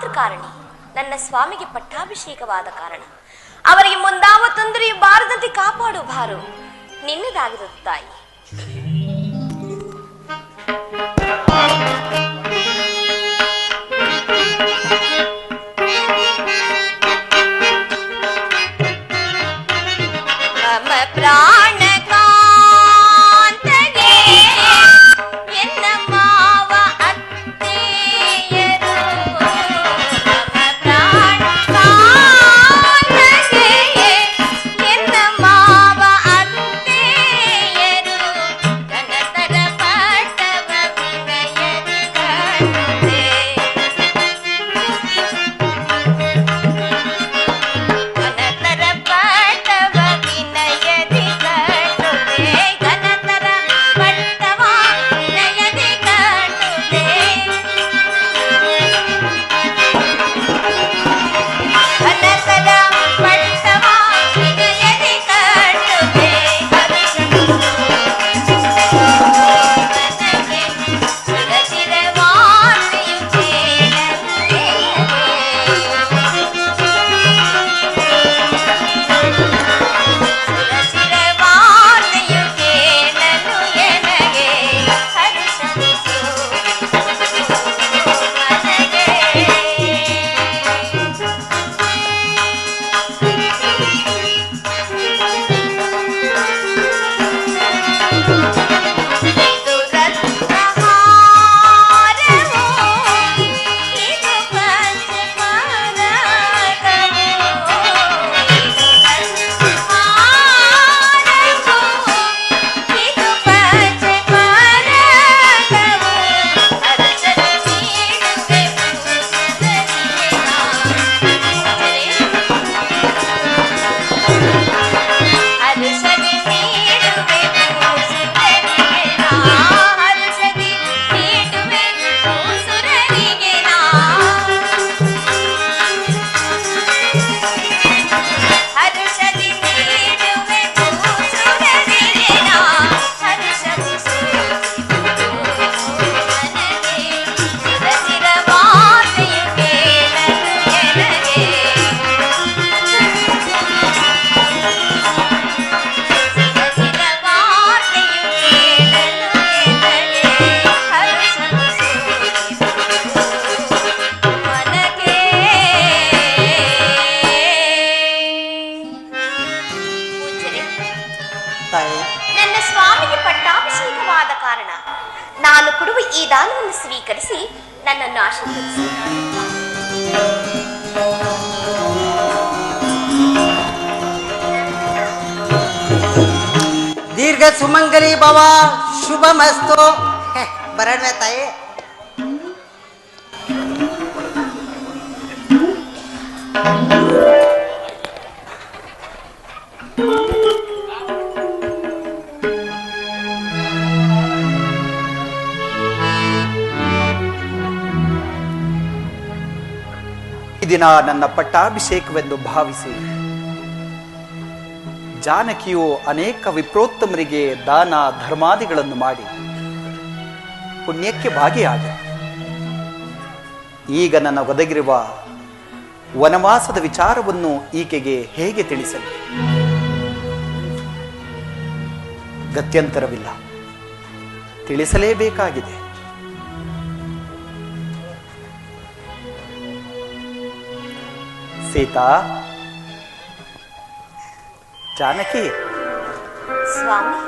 ಮಾತೃಕಾರಣಿ ನನ್ನ ಸ್ವಾಮಿಗೆ ಪಟ್ಟಾಭಿಷೇಕವಾದ ಕಾರಣ ಅವರಿಗೆ ಮುಂದಾವ ತೊಂದರೆಯು ಬಾರದಂತೆ ಕಾಪಾಡು ಭಾರು ನಿನ್ನದಾಗಿರುವುದು ತಾಯಿ. ನನ್ನ ಸ್ವಾಮಿಗೆ ಪಟ್ಟಾಭಿಷೇಕವಾದ ಕಾರಣ ನಾನು ಕೊಡುವ ಈ ದಾನವನ್ನು ಸ್ವೀಕರಿಸಿ ನನ್ನನ್ನು ಆಶೀರ್ವದಿಸಿ. ದೀರ್ಘ ಸುಮಂಗಲಿ ಭವ, ಶುಭ ಮಸ್ತು. ಬರಣ್ವೆ ತಾಯಿ. ದಿನ ನನ್ನ ಪಟ್ಟಾಭಿಷೇಕವೆಂದು ಭಾವಿಸಿ ಜಾನಕಿಯು ಅನೇಕ ವಿಪ್ರೋತ್ತಮರಿಗೆ ದಾನ ಧರ್ಮಾದಿಗಳನ್ನು ಮಾಡಿ ಪುಣ್ಯಕ್ಕೆ ಭಾಗಿಯಾದ. ಈಗ ನನ್ನ ಒದಗಿರುವ ವನವಾಸದ ವಿಚಾರವನ್ನು ಈಕೆಗೆ ಹೇಗೆ ತಿಳಿಸಲಿ? ಗತ್ಯಂತರವಿಲ್ಲ, ತಿಳಿಸಲೇಬೇಕಾಗಿದೆ. ಸೀತಾ, ಜಾನಕಿ. ಸ್ವಾಮಿ,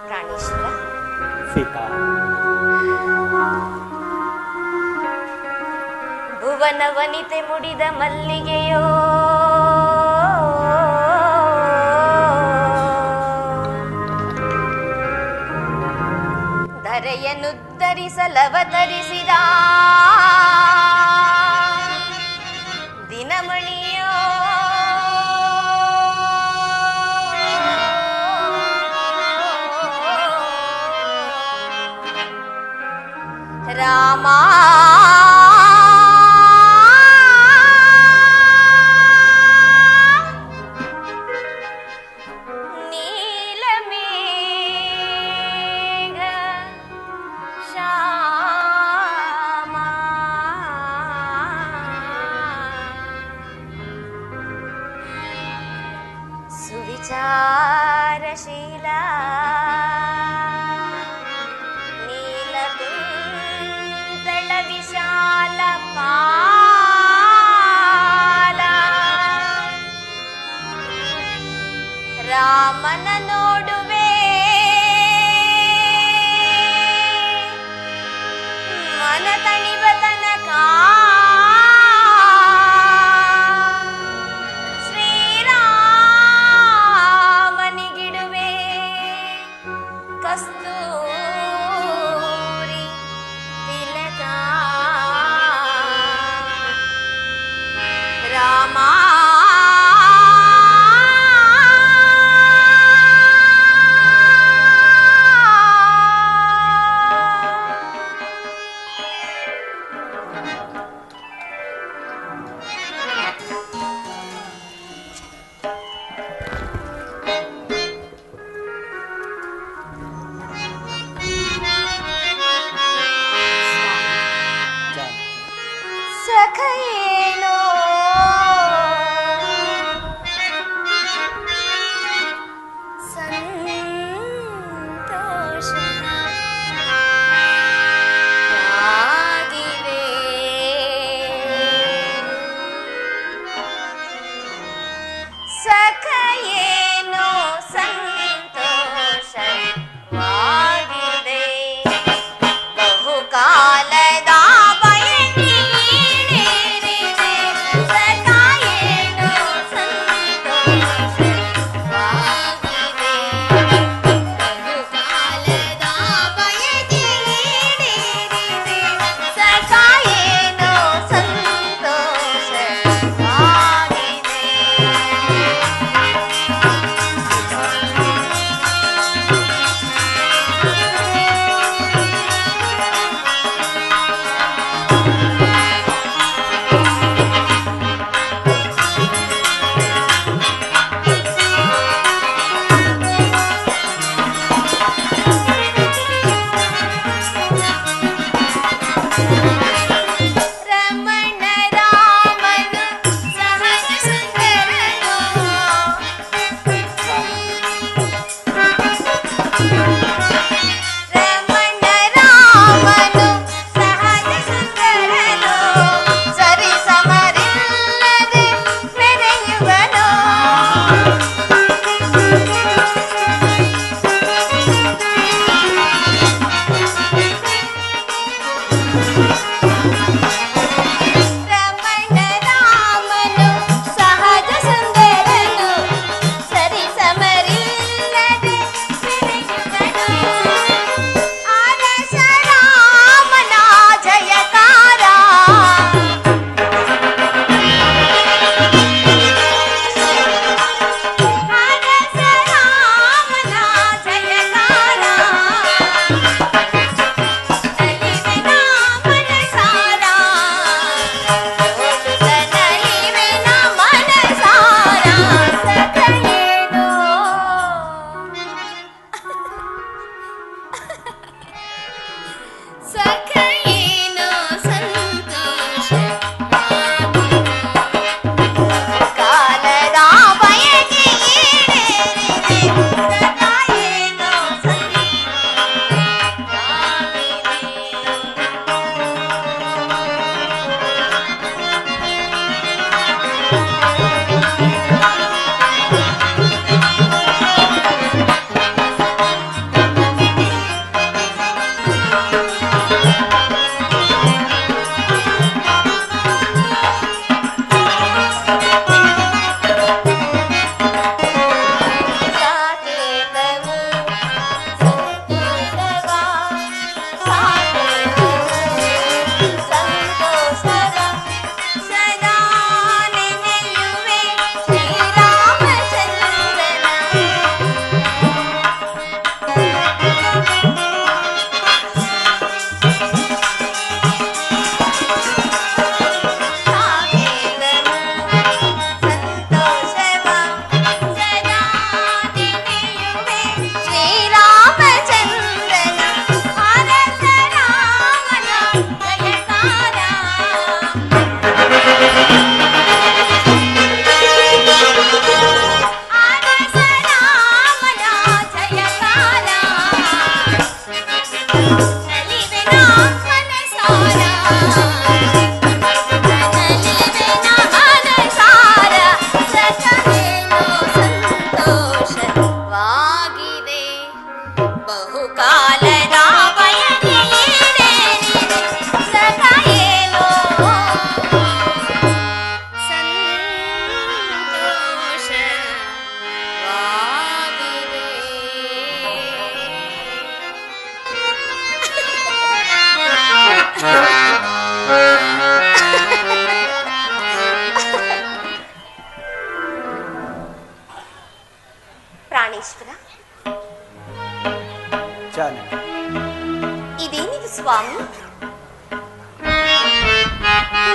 ಪ್ರಾಣೇಶ್ವರ. ಸೀತಾ, ಭುವನ ವನಿತೆ ಮುಡಿದ ಮಲ್ಲಿಗೆಯೋ ಧರೆಯನ್ನುದ್ಧರಿಸಲವತರಿಸಿದ ದಿನಮಣಿಯೋ ನೀಲಮೇಘ ಶ್ಯಾಮ ಸುವಿಚಾರಶೀಲ ನೀಲಕುಂತಳ ವಿಶಾಲ ಪಾಲ ರಾಮನ ನೋಡುವೆ ಮನ ತಣಿವ ತನಕ ಶ್ರೀರಾಮನಿಗಿಡುವೆ ಕಸ್ತೂರಿ ತಿಲಕ ರಾಮ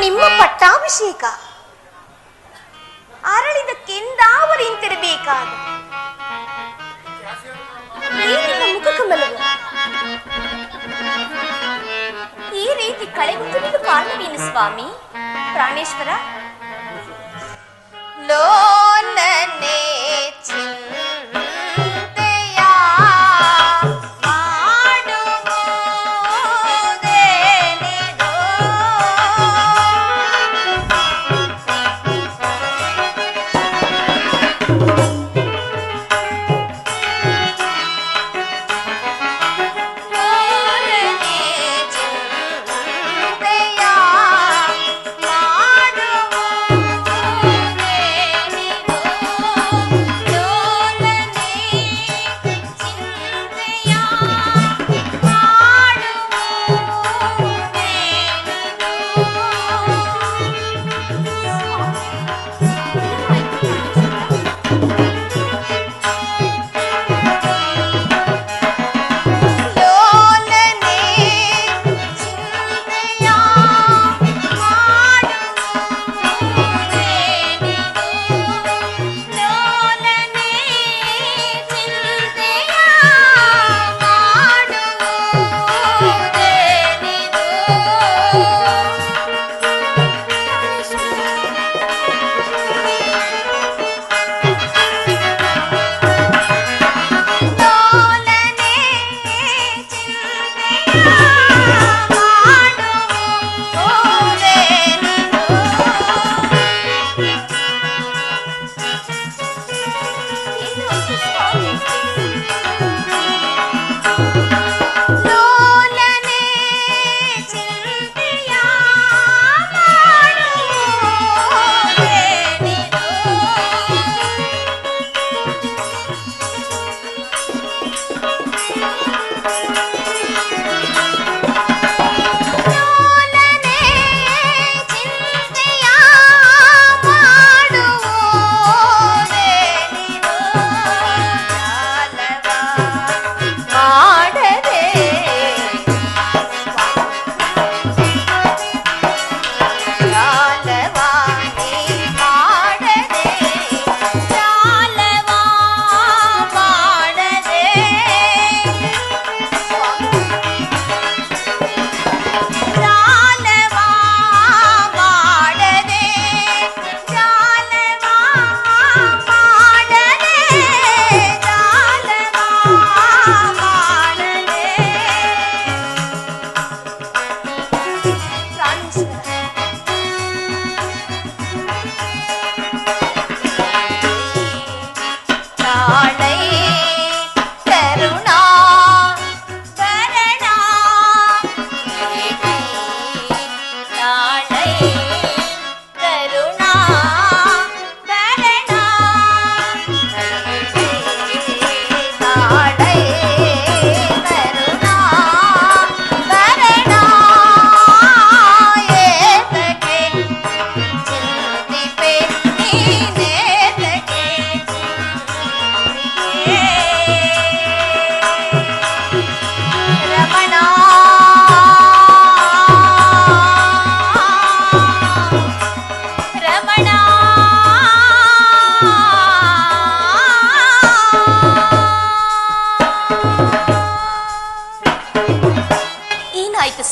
ನಿಮ್ಮ ಪಟ್ಟಾಭಿಷೇಕ ಅರಳಿದ ಕೆಂದಾವರಿಂತಿರಬೇಕಾದ ಈ ನಿಮ್ಮ ಮುಖಕಮಲವು ಈ ರೀತಿ ಕಳೆಗುತ್ತಿರುವುದು ಕಾರಣವೇನು ಸ್ವಾಮಿ? ಪ್ರಾಣೇಶ್ವರ, ಲೋಲನೆ ಚಿಂತೆಯ ಮಾಡುವುದೇನಿದು?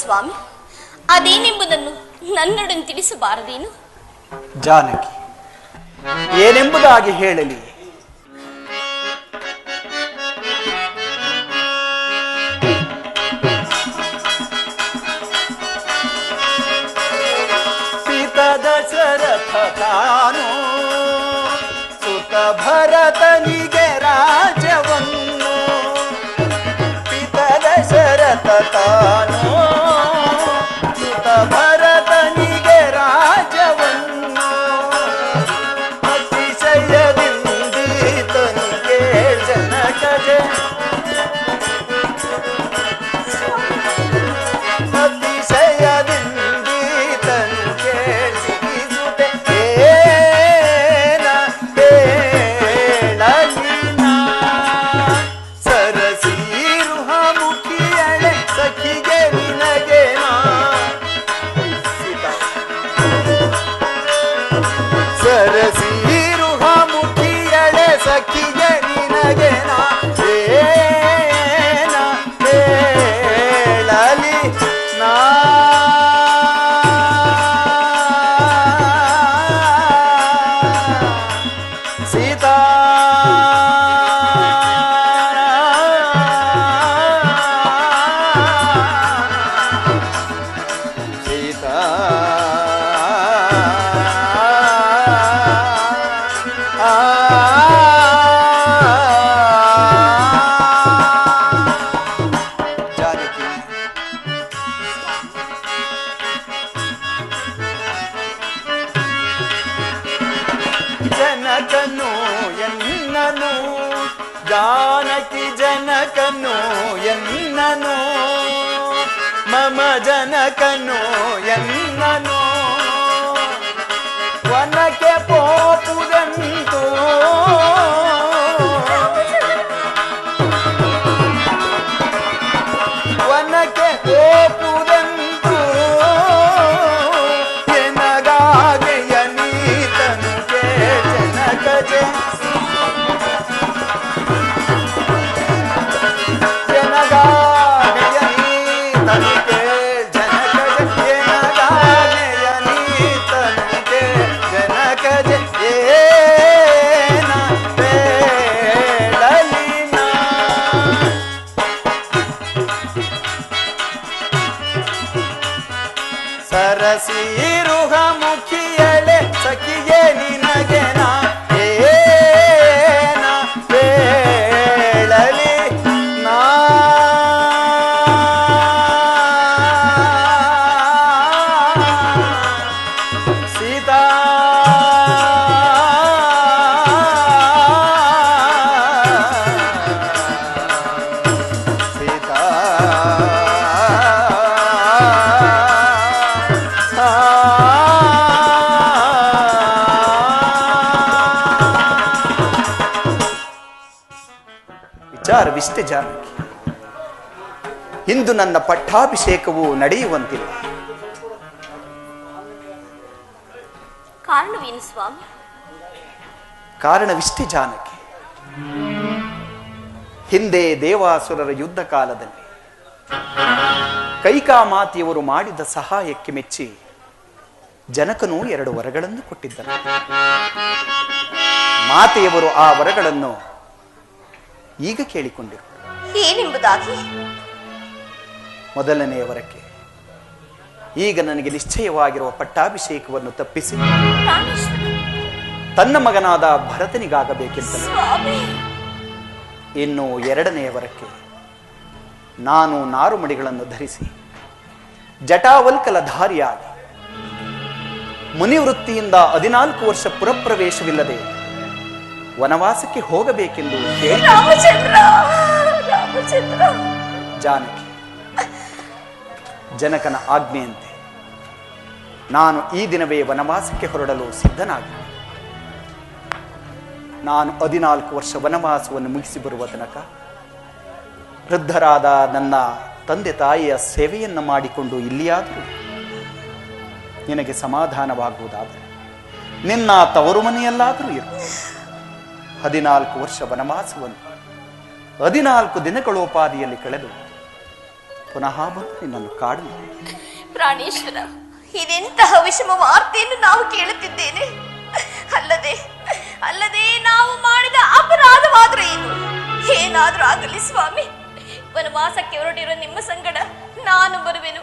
ಸ್ವಾಮಿ, ಅದೇನೆಂಬುದನ್ನು ನನ್ನೊಡನೆ ತಿಳಿಸಬಾರದೇನು? ಜಾನಕಿ, ಏನೆಂಬುದಾಗಿ ಹೇಳಲಿ? ಪಿತ ದಶರಥ ತಾನು ಸುತ ಭರತನಿಗೆ ರಾಜ್ಯವನ್ನು, ಪಿತ ದಶರಥ ತಾನು ಸುತ ಭರತನಿಗೆ ರಾಜ್ಯವನ್ನು, ಅತಿಶಯದಿಂದೀತನಿಗೆ ಜನಕಜೆ, ಅತಿಶಯದಿಂದೀತನು ಕೇಳಿಸುತ್ತೆ ಏನ ಹೇಳಲಿನ, ಸರಸೀರುಹ ಮುಖಿಯಳೆ ಸಖಿಗೆ ನಿನಗೆ ಸರಸೀರುಹ ಮುಖಿಯಳೆ ಸಖಿಯ ನಿನಗೆ ನಾ ಏನ ಹೇಳಲಿ ನಾ ಸೀತಾ ಜನಕನು ಎನ್ನನು ಜಾನಕಿ ಜನಕನು ಎನ್ನನು ಮಮ ಜನಕನು ಎನ್ನನು ವನಕ್ಕೆ ಪೋಪುದಂತು ವನಕ್ಕೆ ಪೋಪುದಂತು ಎನಗಾಗೆಯ ನೀತನು ಜನಕಜೆ ಜನಗಾಗೆಯ ನೀತನು ಜನಕಜೆ ಎನಗಾಗೆಯ ನೀತನು ಜನಕಜೆ ಏನ ಬೇಡಲಿನ ಸರಸೀರುಹ ಮುಖಿಯಳೆ ಸಖಿಯೇ ನಿನಗೆ ನಾ ಏನ ಬೇಳಲಿ ನಾ ಸೀತಾ ಸೀತಾ ವಿಚಾರವಿಷ್ಟೇ ಜಾನಕಿ. ಇಂದು ನನ್ನ ಪಟ್ಟಾಭಿಷೇಕವು ನಡೆಯುವಂತಿಲ್ಲ. ಕಾರಣವೇನು ಸ್ವಾಮಿ? ಕಾರಣವಿಷ್ಟೇ ಜಾನಕಿ. ಹಿಂದೆ ದೇವಾಸುರರ ಯುದ್ಧ ಕಾಲದಲ್ಲಿ ಕೈಕಾಮಾತಿಯವರು ಮಾಡಿದ ಸಹಾಯಕ್ಕೆ ಮೆಚ್ಚಿ ಜನಕನು 2 ವರಗಳನ್ನು ಕೊಟ್ಟಿದ್ದರು. ಮಾತೆಯವರು ಆ ವರಗಳನ್ನು ಈಗ ಕೇಳಿಕೊಂಡಿರು. ಏನೆಂಬುದಾಗಿ? ಮೊದಲನೆಯ ವರಕ್ಕೆ ಈಗ ನನಗೆ ನಿಶ್ಚಯವಾಗಿರುವ ಪಟ್ಟಾಭಿಷೇಕವನ್ನು ತಪ್ಪಿಸಿ ತನ್ನ ಮಗನಾದ ಭರತನಿಗಾಗಬೇಕೆಂತಲೇ. ಇನ್ನು 2ನೆಯ ವರಕ್ಕೆ ನಾನು ನಾರುಮಡಿಗಳನ್ನು ಧರಿಸಿ ಜಟಾವಲ್ಕಲಧಾರಿಯಾಗಿ ಮುನಿವೃತ್ತಿಯಿಂದ 14 ವರ್ಷ ಪುರಪ್ರವೇಶವಿಲ್ಲದೆ ವನವಾಸಕ್ಕೆ ಹೋಗಬೇಕೆಂದು ಜಾನಕಿ, ಜನಕನ ಆಜ್ಞೆಯಂತೆ ನಾನು ಈ ದಿನವೇ ವನವಾಸಕ್ಕೆ ಹೊರಡಲು ಸಿದ್ಧನಾಗಿ ನಾನು 14 ವರ್ಷ ವನವಾಸವನ್ನು ಮುಗಿಸಿ ಬರುವ ತನಕ ವೃದ್ಧರಾದ ನನ್ನ ತಂದೆ ತಾಯಿಯ ಸೇವೆಯನ್ನು ಮಾಡಿಕೊಂಡು ಇಲ್ಲಿಯಾದರೂ ನಿನಗೆ ಸಮಾಧಾನವಾಗುವುದಾದರೆ ನಿನ್ನ ತವರು ಮನೆಯಲ್ಲಾದರೂ ಇರು. 14 ವರ್ಷ ವನವಾಸವನ್ನು 14 ದಿನಗಳೋಪಾದಿಯಲ್ಲಿ ಕಳೆದು ಪುನಃ ಬಂದು ನಿನ್ನನ್ನು ಕಾಡಲು. ಪ್ರಾಣೇಶ್ವರ, ಇದೆಂತಹ ವಿಷಮ ವಾರ್ತೆಯನ್ನು ನಾವು ಕೇಳುತ್ತಿದ್ದೇನೆ. ಅಲ್ಲದೆ ನಾವು ಮಾಡಿದ ಅಪರಾಧವಾದ್ರೆ ಏನು? ಏನಾದ್ರೂ ಆಗಲಿ ಸ್ವಾಮಿ, ವನವಾಸಕ್ಕೆ ಹೊರಟಿರೋ ನಿಮ್ಮ ಸಂಗಡ ನಾನು ಬರುವೆನು.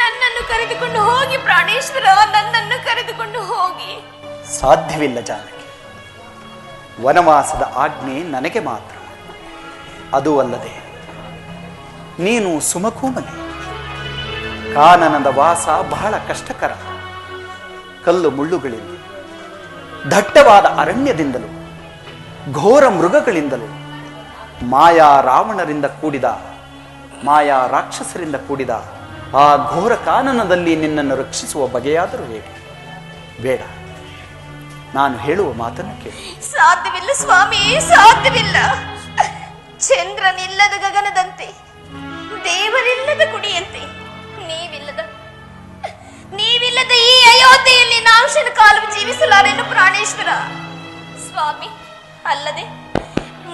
ನನ್ನನ್ನು ಕರೆದುಕೊಂಡು ಹೋಗಿ ಪ್ರಾಣೇಶ್ವರ, ನನ್ನನ್ನು ಕರೆದುಕೊಂಡು ಹೋಗಿ. ಸಾಧ್ಯವಿಲ್ಲ ಜಾನಕಿ. ವನವಾಸದ ಆಜ್ಞೆ ನನಗೆ ಮಾತ್ರ. ಅದು ಅಲ್ಲದೆ ನೀನು ಸುಮಕೂಮನೆ. ಕಾನನದ ವಾಸ ಬಹಳ ಕಷ್ಟಕರ. ಕಲ್ಲು ಮುಳ್ಳುಗಳಿಂದ, ದಟ್ಟವಾದ ಅರಣ್ಯದಿಂದಲೂ, ಘೋರ ಮೃಗಗಳಿಂದಲೂ, ಮಾಯಾ ರಾವಣರಿಂದ ಕೂಡಿದ, ಮಾಯಾ ರಾಕ್ಷಸರಿಂದ ಕೂಡಿದ ಆ ಘೋರ ಕಾನನದಲ್ಲಿ ನಿನ್ನನ್ನು ರಕ್ಷಿಸುವ ಬಗೆಯಾದರೂ ಹೇಗೆ? ಬೇಡ, ನಾನು ಹೇಳುವ ಮಾತನ್ನು ಕೇಳಿ. ಸಾಧ್ಯವಿಲ್ಲ ಸ್ವಾಮಿ, ಸಾಧ್ಯವಿಲ್ಲ. ಚಂದ್ರನಿಲ್ಲದ ಗಗನದಂತೆ, ದೇವರಿಲ್ಲದ ಕುಡಿಯಂತೆ, ನೀವಿಲ್ಲದ ಈ ಅಯೋಧ್ಯೆಯಲ್ಲಿ ನಾವು ವರ್ಷದ ಕಾಲವು ಜೀವಿಸಲಾರೆನು ಪ್ರಾಣೇಶ್ವರ. ಸ್ವಾಮಿ, ಅಲ್ಲದೆ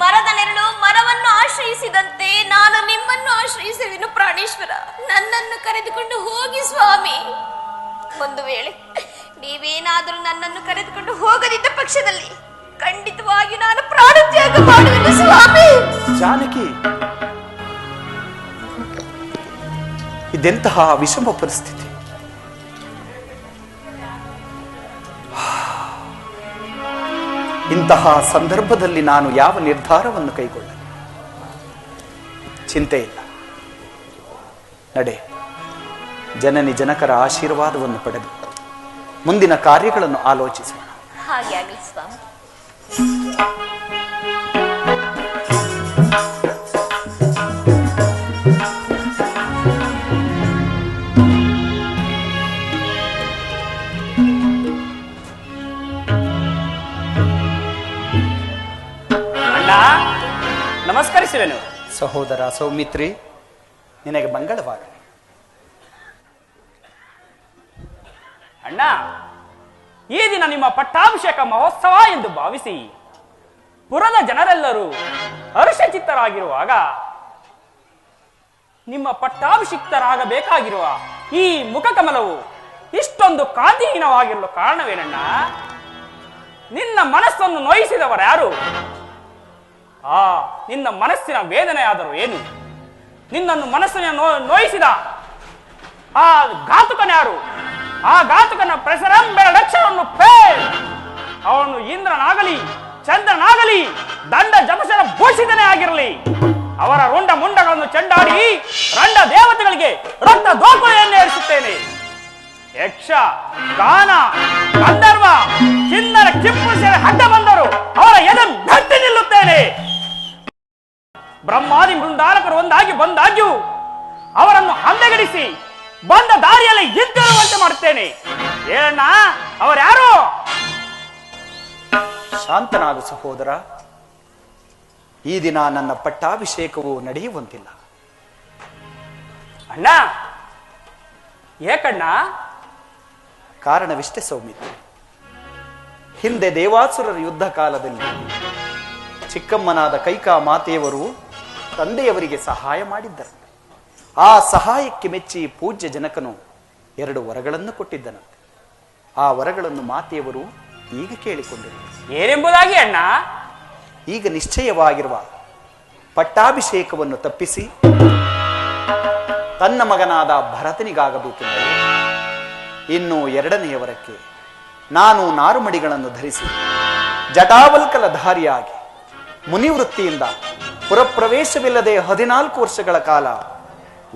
ಮರದ ನೆರಳು ಮರವನ್ನು ಆಶ್ರಯಿಸಿದಂತೆ ನಾನು ನಿಮ್ಮನ್ನು ಆಶ್ರಯಿಸುವೆನು ಪ್ರಾಣೇಶ್ವರ. ನನ್ನನ್ನು ಕರೆದುಕೊಂಡು ಹೋಗಿ ಸ್ವಾಮಿ. ಒಂದು ವೇಳೆ ನೀವೇನಾದರೂ ನನ್ನನ್ನು ಕರೆದುಕೊಂಡು ಹೋಗದಿದ್ದ ಪಕ್ಷದಲ್ಲಿ ಖಂಡಿತವಾಗಿ ನಾನು ಪ್ರಾಣತ್ಯಾಗ ಮಾಡುವೆನು ಸ್ವಾಮಿ. ಜಾನಕಿ, ಇದೆಂತಹ ವಿಷಮ ಪರಿಸ್ಥಿತಿ. ಇಂತಹ ಸಂದರ್ಭದಲ್ಲಿ ನಾನು ಯಾವ ನಿರ್ಧಾರವನ್ನು ಕೈಗೊಳ್ಳಲಿ? ಚಿಂತೆ ಇಲ್ಲ, ನಡೆ. ಜನನಿ ಜನಕರ ಆಶೀರ್ವಾದವನ್ನು ಪಡೆದು ಮುಂದಿನ ಕಾರ್ಯಗಳನ್ನು ಆಲೋಚಿಸೋಣ. ಹಾಗೆ ಆಗಲಿ ಸ್ವಾಮಿ. ನಮಸ್ಕರಿಸುವೆನು. ಸಹೋದರ ಸೌಮಿತ್ರಿ, ನಿನಗೆ ಮಂಗಳವಾಗಲಿ. ಅಣ್ಣ, ಈ ದಿನ ನಿಮ್ಮ ಪಟ್ಟಾಭಿಷೇಕ ಮಹೋತ್ಸವ ಎಂದು ಭಾವಿಸಿ ಪುರದ ಜನರೆಲ್ಲರೂ ಹರ್ಷಚಿತ್ತರಾಗಿರುವಾಗ ನಿಮ್ಮ ಪಟ್ಟಾಭಿಷಿಕ್ತರಾಗಬೇಕಾಗಿರುವ ಈ ಮುಖಕಮಲವು ಇಷ್ಟೊಂದು ಕಾಂತಿಹೀನವಾಗಿರಲು ಕಾರಣವೇನಣ್ಣ? ನಿನ್ನ ಮನಸ್ಸನ್ನು ನೋಯಿಸಿದವರ್ಯಾರು? ನಿನ್ನ ಮನಸ್ಸಿನ ವೇದನೆ ಆದರೂ ಏನು? ನಿನ್ನನ್ನು ಮನಸ್ಸಿನ ನೋಯಿಸಿದ ಆ ಘಾತುಕನ್ಯಾರು? ಆ ಘಾತುಕನ ಪ್ರಸರಂಬೆರ ಲಕ್ಷವನ್ನು ಅವನು ಇಂದ್ರನಾಗಲಿ ಚಂದ್ರನಾಗಲಿ ದಂಡ ಜಪಸರ ಭೂಷಿತನೇ ಆಗಿರಲಿ, ಅವರ ರುಂಡ ಮುಂಡಗಳನ್ನು ಚೆಂಡಾಡಿ ರಂಡ ದೇವತೆಗಳಿಗೆ ರಕ್ತ ದೋಕುಳೆಯನ್ನು ಏರಿಸುತ್ತೇನೆ. ಯಕ್ಷ ಗಾನ ಗಂಧರ್ವ ಕಿನ್ನರ ಕಿಪ್ಪು ಸೇರಿ ಅಡ್ಡ ಬಂದರು ಅವರ ಎದೆ ಗಟ್ಟಿ ನಿಲ್ಲುತ್ತೇನೆ. ಬ್ರಹ್ಮಾದಿ ಮೃಂದಾಲಕರು ಬಂದಾಗ್ಯೂ ಅವರನ್ನು ಹಂದೆಗಡಿಸಿ ಬಂದ ದಾರಿಯಲ್ಲಿ ಹಿಂತಿರುಗುವಂತೆ ಮಾಡುತ್ತೇನೆ. ಏನಣ್ಣ, ಅವರ್ಯಾರು? ಶಾಂತನಾಗು ಸಹೋದರ. ಈ ದಿನ ನನ್ನ ಪಟ್ಟಾಭಿಷೇಕವು ನಡೆಯುವಂತಿಲ್ಲ. ಅಣ್ಣ, ಏಕಣ್ಣ? ಕಾರಣವಿಷ್ಟೇ ಸೌಮಿತ್ರಿ. ಹಿಂದೆ ದೇವಾಸುರರ ಯುದ್ಧ ಕಾಲದಲ್ಲಿ ಚಿಕ್ಕಮ್ಮನಾದ ಕೈಕಾ ಮಾತೆಯವರು ತಂದೆಯವರಿಗೆ ಸಹಾಯ ಮಾಡಿದ್ದರು. ಆ ಸಹಾಯಕ್ಕೆ ಮೆಚ್ಚಿ ಪೂಜ್ಯ ಜನಕನು 2 ವರಗಳನ್ನು ಕೊಟ್ಟಿದ್ದನಂತೆ. ಆ ವರಗಳನ್ನು ಮಾತೆಯವರು ಈಗ ಕೇಳಿಕೊಂಡರು. ಏನೆಂಬುದಾಗಿ ಅಣ್ಣ? ಈಗ ನಿಶ್ಚಯವಾಗಿರುವ ಪಟ್ಟಾಭಿಷೇಕವನ್ನು ತಪ್ಪಿಸಿ ತನ್ನ ಮಗನಾದ ಭರತನಿಗಾಗಬೇಕೆಂದರೆ ಇನ್ನು 2ನೆಯ ವರಕ್ಕೆ ನಾನು ನಾರುಮಡಿಗಳನ್ನು ಧರಿಸಿ ಜಟಾವಲ್ಕಲ ಧಾರಿಯಾಗಿ ಮುನಿವೃತ್ತಿಯಿಂದ ಪುರಪ್ರವೇಶವಿಲ್ಲದೆ 14 ವರ್ಷಗಳ ಕಾಲ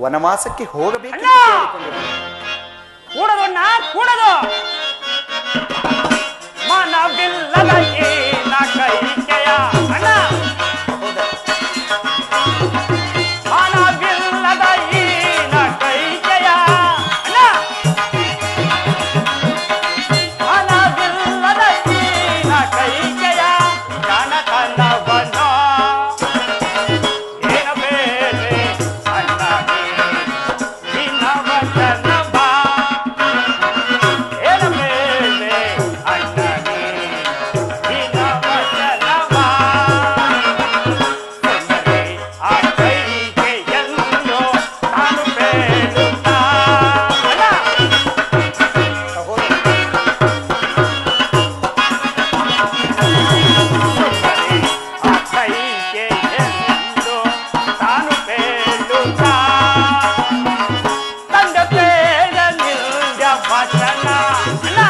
ವನವಾಸಕ್ಕೆ ಹೋಗಬೇಕು. ಕೂಡದು ಅಣ್ಣ, ಕೂಡದು. ಮನವಿಲ್ಲದ ಏನ ಕೈಕೆಯ ಅಣ್ಣ, ಮನವಿಲ್ಲದ ಏನ ಕೈಕೆಯ ಅಣ್ಣ, ಮನವಿಲ್ಲದ ಏನ ಕೈಕೆಯ ಕನಕನವನ ಏನ ಬೇರೆ ಅಣ್ಣನೇ ನಿನ್ನವಚನವ ಏನ ಬೇರೆ ಅಣ್ಣನೇ ನಿನ್ನವಚನವ ಸುಂದರಿ ಆ ಕೈಗೆ ಎಲ್ಲೋ ನಾನು ಬೇಡುತ್ತಾ ಅಣ್ಣ. ಕೈಗೆ ಎಂದು ತಾನು ಬೇಡುತ್ತಾ ತಂದೆ ಬೇಡ ನಿಲ್ಯ ವಚನ ಅಣ್ಣ,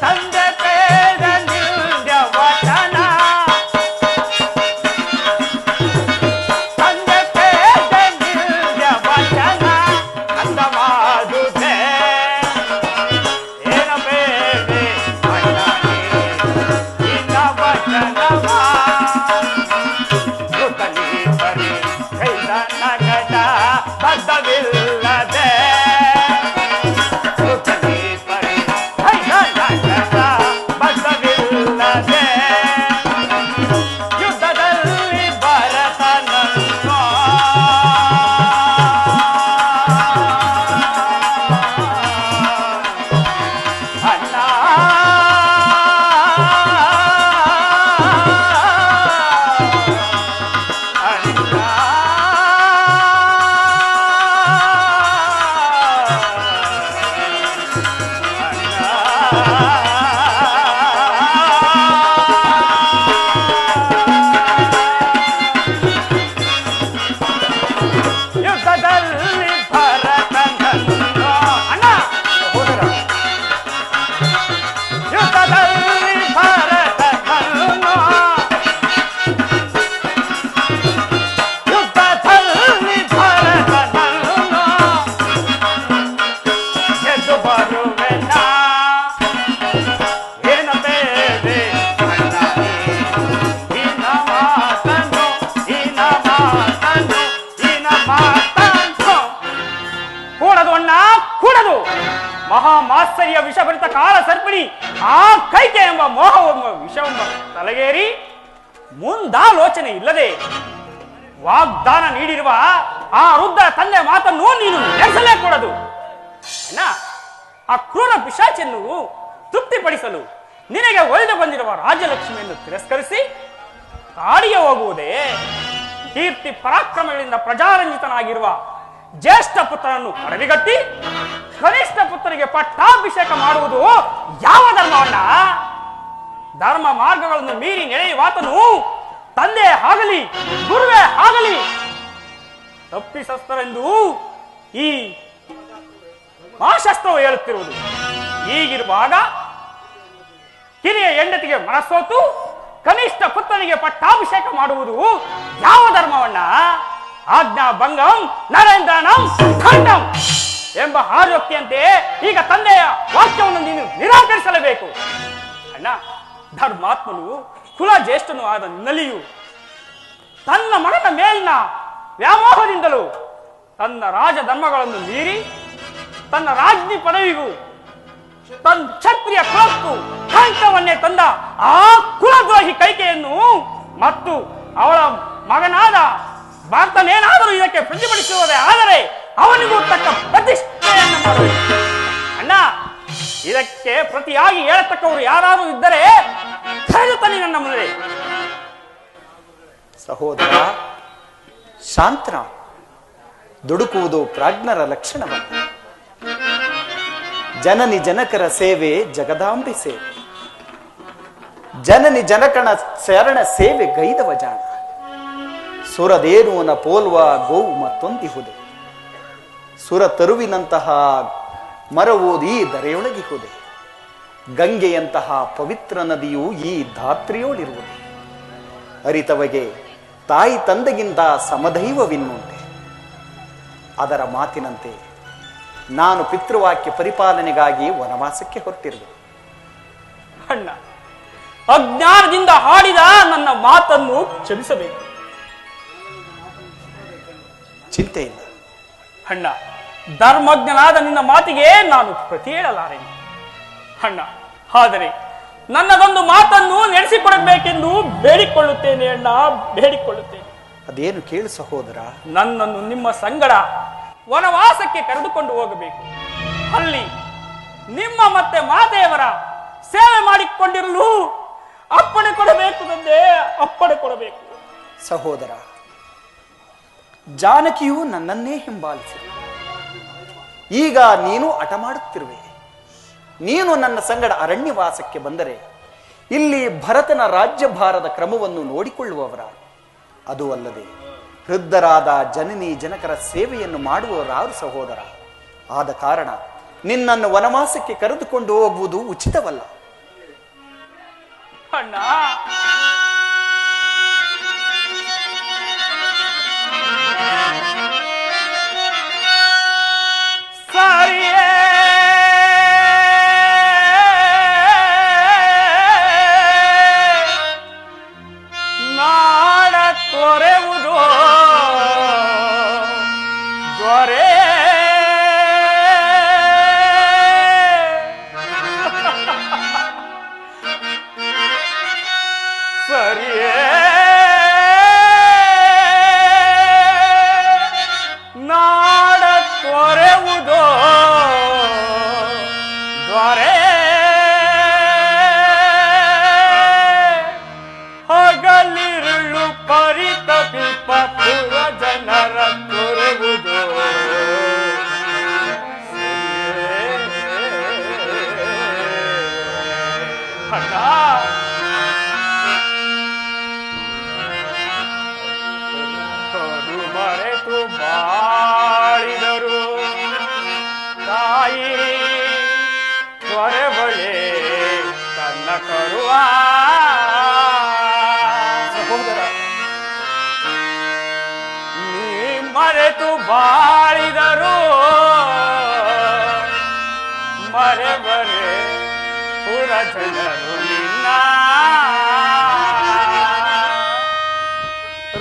ತಂದೆ ಬೇಡ ನಿಲ್ಯ ವಚನ, ತಂದೆ ಬೇಡ ನಿಲ್ಯ ವಚನ ಅಂದವಾದುದೇ ಏನ ಬೇರೆ ಅಣ್ಣನೇ ನಿನ್ನ ವಚನವ ಮೃತಲಿ ಬರಿ ಕೈದ ನಗದ ಬದ್ಧವಿಲ್ಲದೆ ಕೂಡದು. ಮಹಾಮಾತ್ಸರ್ಯ ವಿಷಭರಿತ ಕಾಲ ಸರ್ಪಿಣಿ ಆ ಕೈಕೆ ಎಂಬ ಮೋಹವೆಂಬ ವಿಷವೆಂಬ ತಲೆಗೇರಿ ಮುಂದಾಲೋಚನೆ ಇಲ್ಲದೆ ವಾಗ್ದಾನ ನೀಡಿರುವ ಆ ವೃದ್ಧ ತಂದೆ ಮಾತನ್ನು ನೀನು ನಡೆಸಲೇ ಕೂಡದು. ಅಣ್ಣ, ಆ ಕ್ರೂರ ಪಿಶಾಚಿಯನ್ನು ತೃಪ್ತಿಪಡಿಸಲು ನಿನಗೆ ಒಲಿದು ಬಂದಿರುವ ರಾಜಲಕ್ಷ್ಮಿಯನ್ನು ತಿರಸ್ಕರಿಸಿ ಕಾಡಿಗೆ ಹೋಗುವುದೇ? ಕೀರ್ತಿ ಪರಾಕ್ರಮಗಳಿಂದ ಪ್ರಜಾರಂಜಿತನಾಗಿರುವ ಜ್ಯೇಷ್ಠ ಪುತ್ರನನ್ನು ಅಡವಿಗಟ್ಟಿ ಕನಿಷ್ಠ ಪುತ್ರನಿಗೆ ಪಟ್ಟಾಭಿಷೇಕ ಮಾಡುವುದು ಯಾವ ಧರ್ಮವನ್ನ? ಧರ್ಮ ಮಾರ್ಗಗಳನ್ನು ಮೀರಿ ನಡೆಯುವಾತನು ತಂದೆ ಆಗಲಿ ಗುರುವೇ ಆಗಲಿ ತಪ್ಪಿಸಸ್ತರೆಂದು ಈ ಮಹಾಶಾಸ್ತ್ರವು ಹೇಳುತ್ತಿರುವುದು. ಹೀಗಿರುವಾಗ ಕಿರಿಯ ಹೆಂಡತಿಗೆ ಮನಸ್ಸೋತು ಕನಿಷ್ಠ ಪುತ್ರನಿಗೆ ಪಟ್ಟಾಭಿಷೇಕ ಮಾಡುವುದು ಯಾವ ಧರ್ಮವನ್ನ? ಆಜ್ಞಾ ಭಂಗಂ ನರೇಂದ್ರನಂ ಖಂಡಂ ಎಂಬ ಆರೋಗ್ಯಂತೆ ಈಗ ತಂದೆಯ ವಾಕ್ಯವನ್ನು ನೀನು ನಿರಾಕರಿಸಲೇಬೇಕು. ಅಣ್ಣ, ಧರ್ಮಾತ್ಮನು ಕುಲ ಜ್ಯೇಷ್ಠನು ಆದ ನಿನ್ನಲ್ಲಿಯೂ ತನ್ನ ಮಗನ ಮೇಲಿನ ವ್ಯಾಮೋಹದಿಂದಲೂ ತನ್ನ ರಾಜಧರ್ಮಗಳನ್ನು ಮೀರಿ ತನ್ನ ರಾಜ್ಞಿ ಪದವಿಗೂ ತನ್ನ ಕ್ಷತ್ರಿಯ ಕುಲಕ್ಕೂ ಕಂಠವನ್ನೇ ತಂದ ಆ ಕುಲದ್ರೋಹಿ ಕೈಕೆಯನ್ನು ಮತ್ತು ಅವಳ ಮಗನಾದ ಭರ್ತನೇನಾದರೂ ಇದಕ್ಕೆ ಪ್ರತಿಭಟಿಸುವುದೇ ಆದರೆ ಅವನಿಗೂ ತಕ್ಕ ಪ್ರತಿಷ್ಠೆಯನ್ನು ಮಾಡಬೇಕು. ಅಣ್ಣ, ಇದಕ್ಕೆ ಪ್ರತಿಯಾಗಿ ಹೇಳತಕ್ಕವರು ಯಾರಾದರೂ ಇದ್ದರೆ ಕರೆದುತ್ತಾನೆ ನನ್ನ ಮುಂದೆ. ಸಹೋದರ ಶಾಂತನ ದುಡುಕುವುದು ಪ್ರಾಜ್ಞರ ಲಕ್ಷಣವಲ್ಲ. ಜನನಿ ಜನಕರ ಸೇವೆ ಜಗದಾಂಬೆ ಸೇವೆ. ಜನನಿ ಜನಕನ ಶರಣ ಸೇವೆ ಗೈದವ ಜಾಣ. ಸುರದೇನುವನ ಪೋಲ್ವ ಗೋವು ಮತ್ತೊಂದಿಹುದೆ. ಸುರ ತರುವಿನಂತಹ ಮರವೋದಿ ದರೆಯೊಳಗಿಹುದೆ. ಗಂಗೆಯಂತಹ ಪವಿತ್ರ ನದಿಯು ಈ ಧಾತ್ರಿಯೋಳಿರುವುದು. ಅರಿತವಗೆ ತಾಯಿ ತಂದೆಗಿಂತ ಸಮದೈವವಿನ್ನುಂಟೆ. ಅದರ ಮಾತಿನಂತೆ ನಾನು ಪಿತೃವಾಕ್ಯ ಪರಿಪಾಲನೆಗಾಗಿ ವನವಾಸಕ್ಕೆ ಹೊರಟಿರುವೆ. ಅಣ್ಣ, ಅಜ್ಞಾನದಿಂದ ಹಾಡಿದ ನನ್ನ ಮಾತನ್ನು ಕ್ಷಮಿಸಬೇಕು. ಚಿಂತೆ ಇಲ್ಲ ಅಣ್ಣ, ಧರ್ಮಜ್ಞನಾದ ನಿನ್ನ ಮಾತಿಗೆ ನಾನು ಪ್ರತಿ ಹೇಳಲಾರೆನು. ಅಣ್ಣ, ಆದರೆ ನನ್ನದೊಂದು ಮಾತನ್ನು ನಡೆಸಿಕೊಡಬೇಕೆಂದು ಬೇಡಿಕೊಳ್ಳುತ್ತೇನೆ ಅಣ್ಣ, ಬೇಡಿಕೊಳ್ಳುತ್ತೇನೆ. ಅದೇನು ಕೇಳು ಸಹೋದರ. ನನ್ನನ್ನು ನಿಮ್ಮ ಸಂಗಡ ವನವಾಸಕ್ಕೆ ಕರೆದುಕೊಂಡು ಹೋಗಬೇಕು. ಅಲ್ಲಿ ನಿಮ್ಮ ಮತ್ತೆ ಮಾತೆಯವರ ಸೇವೆ ಮಾಡಿಕೊಂಡಿರಲು ಅಪ್ಪಣೆ ಕೊಡಬೇಕು ತಂದೆ, ಅಪ್ಪಣೆ ಕೊಡಬೇಕು. ಸಹೋದರ, ಜಾನಕಿಯು ನನ್ನನ್ನೇ ಹಿಂಬಾಲಿಸಿ ಈಗ ನೀನು ಹಠ ಮಾಡುತ್ತಿರುವೆ. ನೀನು ನನ್ನ ಸಂಗಡ ಅರಣ್ಯವಾಸಕ್ಕೆ ಬಂದರೆ ಇಲ್ಲಿ ಭರತನ ರಾಜ್ಯಭಾರದ ಕ್ರಮವನ್ನು ನೋಡಿಕೊಳ್ಳುವವರ, ಅದು ಅಲ್ಲದೆ ವೃದ್ಧರಾದ ಜನನಿ ಜನಕರ ಸೇವೆಯನ್ನು ಮಾಡುವವರಾರು ಸಹೋದರ. ಆದ ಕಾರಣ ನಿನ್ನನ್ನು ವನವಾಸಕ್ಕೆ ಕರೆದುಕೊಂಡು ಹೋಗುವುದು ಉಚಿತವಲ್ಲ. ಅಣ್ಣ, ಸರಿಯೇ ನಾಡ ತೊರೆವುದು ದೊರೆ ಸರಿಯೇ ನಾಡ ತೊರೆವುದು ದೊರೆ ಹಗಲಿರುಳು ಪರಿತಪಿಪ ಪುರ ಜನರ ತೊರೆವುದು ಅಣ್ಣ, ಕರು ಮರೆತು ಬಾಳಿದರು ತಾಯಿ ತೊರೆ ಬಳೆ ತನ್ನ ಕರುವ ಸಹೋದರ, ನೀ ಮರೆತು ಬಾಳಿದರು ಮರೆ ಬರೆ ಪುರ ಜನರು ನಿನ್ನ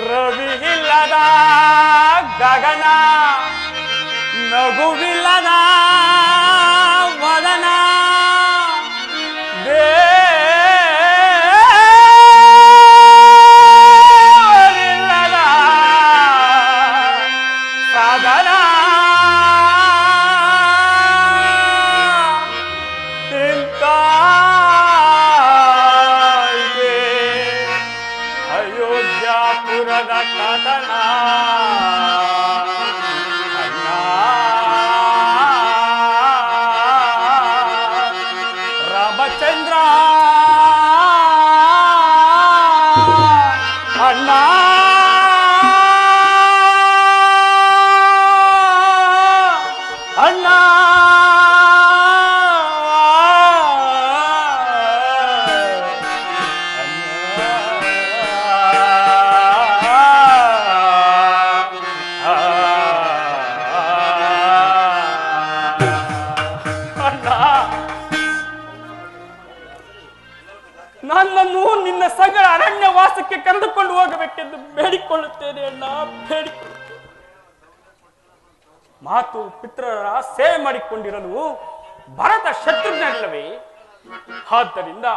ರವಿಯಿಲ್ಲದ ಗಗನ ನಗುವಿಲ್ಲದ ನನ್ನನ್ನು ನಿನ್ನ ಸಗಳ ಅರಣ್ಯವಾಸಕ್ಕೆ ಕರೆದುಕೊಂಡು ಹೋಗಬೇಕೆಂದು ಬೇಡಿಕೊಳ್ಳುತ್ತೇನೆ ಅಣ್ಣ, ಬೇಡಿಕೊಳ್ಳುತ್ತೇನೆ. ಮಾತು ಪಿತೃರ ಸೇವೆ ಮಾಡಿಕೊಂಡಿರಲು ಭರತ ಶತ್ರುಘ್ನಲ್ಲವೇ? ಆದ್ದರಿಂದ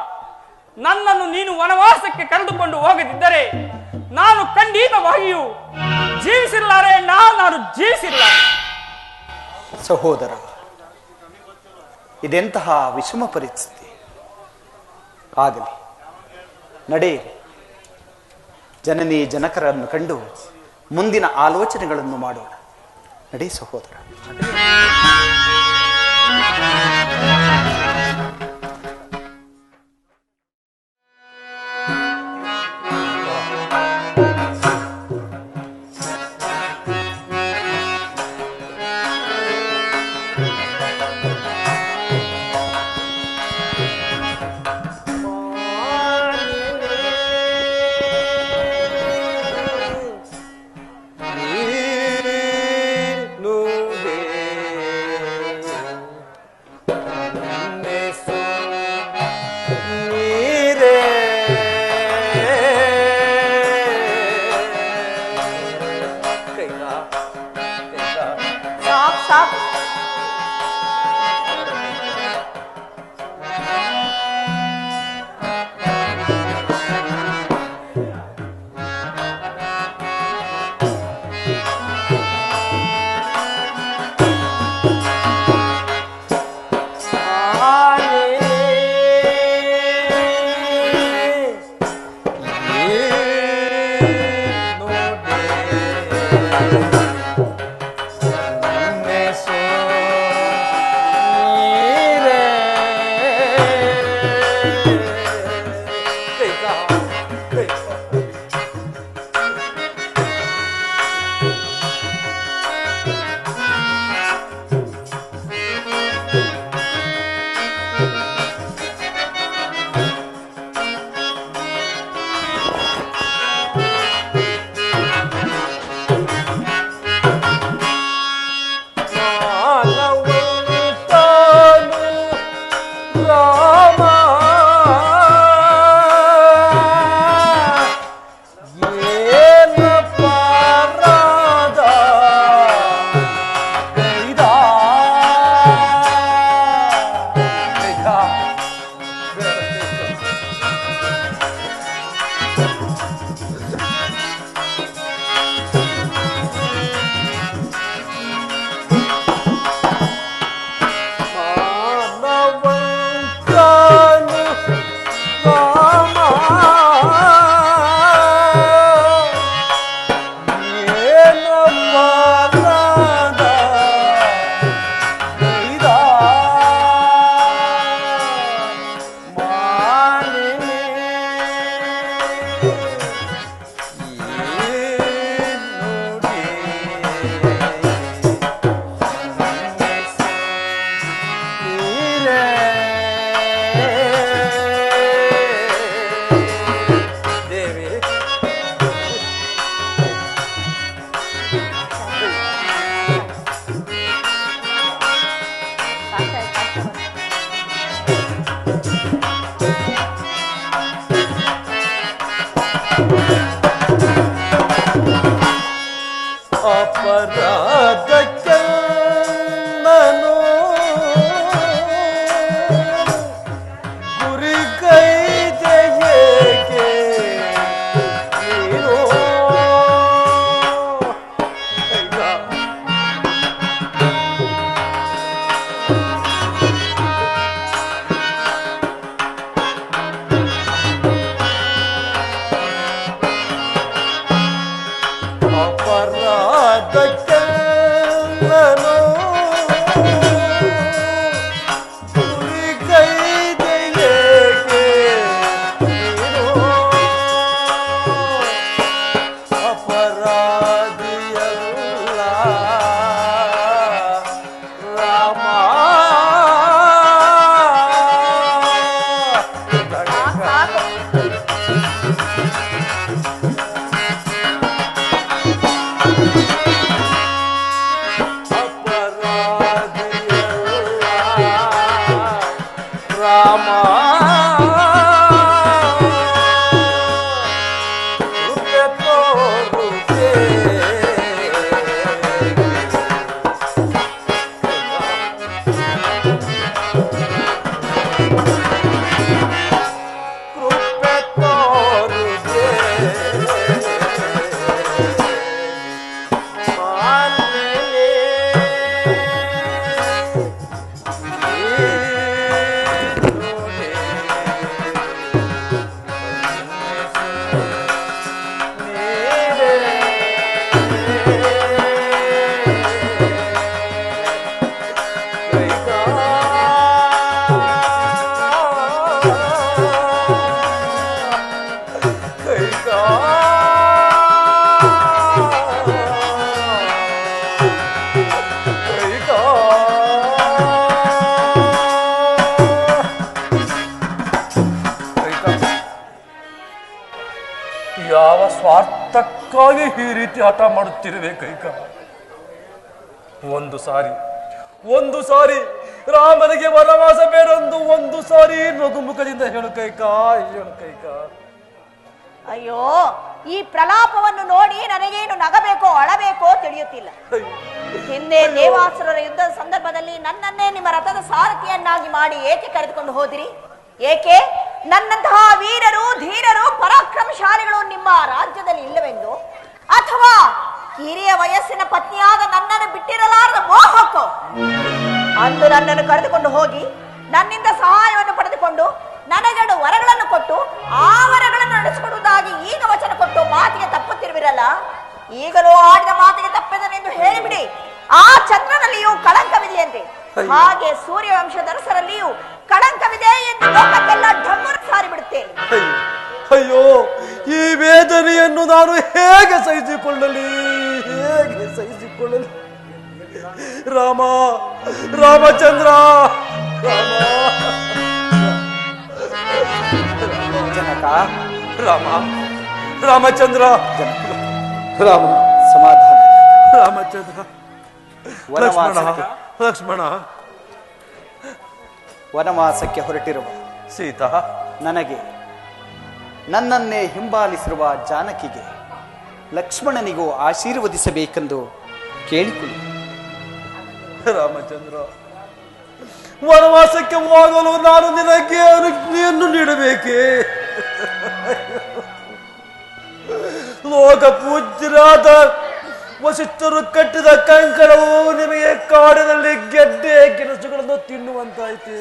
ನನ್ನನ್ನು ನೀನು ವನವಾಸಕ್ಕೆ ಕರೆದುಕೊಂಡು ಹೋಗದಿದ್ದರೆ ನಾನು ಖಂಡಿತವಾಗಿಯೂ ಜೀವಿಸಿರಲಾರೆ ಅಣ್ಣ, ನಾನು ಜೀವಿಸಿರಲಾರೆ. ಸಹೋದರ, ಇದೆಂತಹ ವಿಷಮ ಪರಿಸ್ಥಿತಿ. ಆಗಲಿ, ನಡೆಯಿರಿ. ಜನನಿ ಜನಕರನ್ನು ಕಂಡು ಮುಂದಿನ ಆಲೋಚನೆಗಳನ್ನು ಮಾಡೋಣ. ನಡೆ ಸಹೋದರ. ಅಪರಾಧಕ್ಕೆ ಯಾವ ಸ್ವಾರ್ಥಕ್ಕಾಗಿ ಈ ರೀತಿ ಹಠ ಮಾಡುತ್ತಿರುವೆ ಕೈಕ? ಒಂದು ಸಾರಿ ರಾಮನಿಗೆ ವನವಾಸ ಬೇಡೊಂದು ಒಂದು ಸಾರಿ ನಗುಮುಖದಿಂದ ಹೇಳು ಕೈಕ, ಹೇಳು ಕೈಕ. ಅಯ್ಯೋ, ಈ ಪ್ರಲಾಪವನ್ನು ನೋಡಿ ನನಗೇನು ನಗಬೇಕೋ ಅಳಬೇಕೋ ತಿಳಿಯುತ್ತಿಲ್ಲ. ಹಿಂದೆ ದೇವಾಸುರರ ಯುದ್ಧದ ಸಂದರ್ಭದಲ್ಲಿ ನನ್ನನ್ನೇ ನಿಮ್ಮ ರಥದ ಸಾರಥಿಯನ್ನಾಗಿ ಮಾಡಿ ಏಕೆ ಕರೆದುಕೊಂಡು ಹೋದಿರಿ? ಏಕೆ ನನ್ನಂತಹ ವೀರರು ಧೀರರು ಪರಾಕ್ರಮಶಾಲಿಗಳು ನಿಮ್ಮ ರಾಜ್ಯದಲ್ಲಿ ಇಲ್ಲವೆಂದು, ಅಥವಾ ಕಿರಿಯ ವಯಸ್ಸಿನ ಪತ್ನಿಯಾದ ನನ್ನನ್ನು ಬಿಟ್ಟಿರಲಾರದ ಮೋಹಕ್ಕೋ? ಅಂದು ನನ್ನನ್ನು ಕರೆದುಕೊಂಡು ಹೋಗಿ ನನ್ನಿಂದ ಸಹಾಯವನ್ನು ಪಡೆದುಕೊಂಡು ನನಗೆರಡು ವರಗಳನ್ನು ಕೊಟ್ಟು ಆ ವರಗಳನ್ನು ನಡೆಸಿಕೊಡುವುದಾಗಿ ಈಗ ವಚನ ಕೊಟ್ಟು ಮಾತಿಗೆ ತಪ್ಪುತ್ತಿರುವಿರಲ್ಲ. ಈಗಲೂ ಆಡಿದ ಮಾತಿಗೆ ತಪ್ಪದನೆಂದು ಹೇಳಿಬಿಡಿ. ಆ ಚಂದ್ರನಲ್ಲಿಯೂ ಕಳಂಕವಿದೆಯಂತೆ, ಹಾಗೆ ಸೂರ್ಯವಂಶದರಸರಲ್ಲಿಯೂ ಕಳಂಕವಿದೆ ಎಂದು ಲೋಕಕ್ಕೆಲ್ಲ ಢಮ್ಮರು ಸಾರಿಬಿಡುತ್ತೇನೆ. ಅಯ್ಯೋ, ಈ ವೇದನೆಯನ್ನು ನಾನು ಹೇಗೆ ಸಹಿಸಿಕೊಳ್ಳಲಿ? ರಾಮ, ರಾಮಚಂದ್ರ, ಜನಕ, ರಾಮ, ರಾಮಚಂದ್ರ, ರಾಮ, ಸಮಾಧಾನ. ರಾಮಚಂದ್ರ, ಲಕ್ಷ್ಮಣ, ವನವಾಸಕ್ಕೆ ಹೊರಟಿರುವ ಸೀತಾ, ನನಗೆ ನನ್ನನ್ನೇ ಹಿಂಬಾಲಿಸಿರುವ ಜಾನಕಿಗೆ ಲಕ್ಷ್ಮಣನಿಗೂ ಆಶೀರ್ವದಿಸಬೇಕೆಂದು ಕೇಳಿಕೊಳ್ಳಿ. ರಾಮಚಂದ್ರ, ವನವಾಸಕ್ಕೆ ಹೋಗಲು ನಾನು ನಿನಗೆ ಅನುಜ್ಞೆಯನ್ನು ನೀಡಬೇಕೇ? ಲೋಕ ಪೂಜ್ಯರಾದ ವಸಿಷ್ಠರು ಕಟ್ಟಿದ ಕಂಕಣವು ನಿಮಗೆ ಕಾಡಿನಲ್ಲಿ ಗೆಡ್ಡೆ ಗೆಣಸುಗಳನ್ನು ತಿನ್ನುವಂತಾಯ್ತೆ.